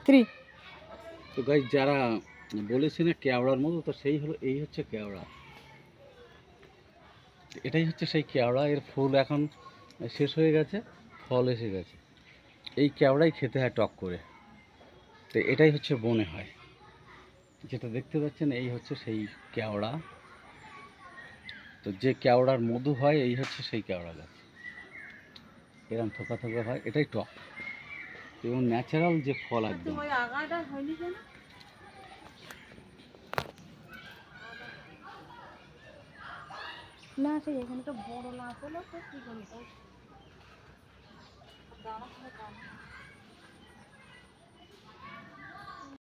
3। তো গাইস যারা বলেছে না কেওড়ার মতো, তো সেই হলো, এই হচ্ছে কেওড়া। এটাই হচ্ছে সেই কেওড়া। এর ফুল এখন শেষ হয়ে গেছে, ফল এসে গেছে। এই কেওড়াই খেতে হয় টক করে। তো এটাই হচ্ছে বনে হয়, যেটা দেখতে পাচ্ছেন এই হচ্ছে সেই কেওড়া। তো যে কেওড়ার মধু হয় এই হচ্ছে সেই কেওড়া গাছ। এরকম থোকা থোকা হয়, এটাই টক এবং ন্যাচারাল যে ফল একদম। না সেই এখানে তো বড় না হলো তো কি করবো?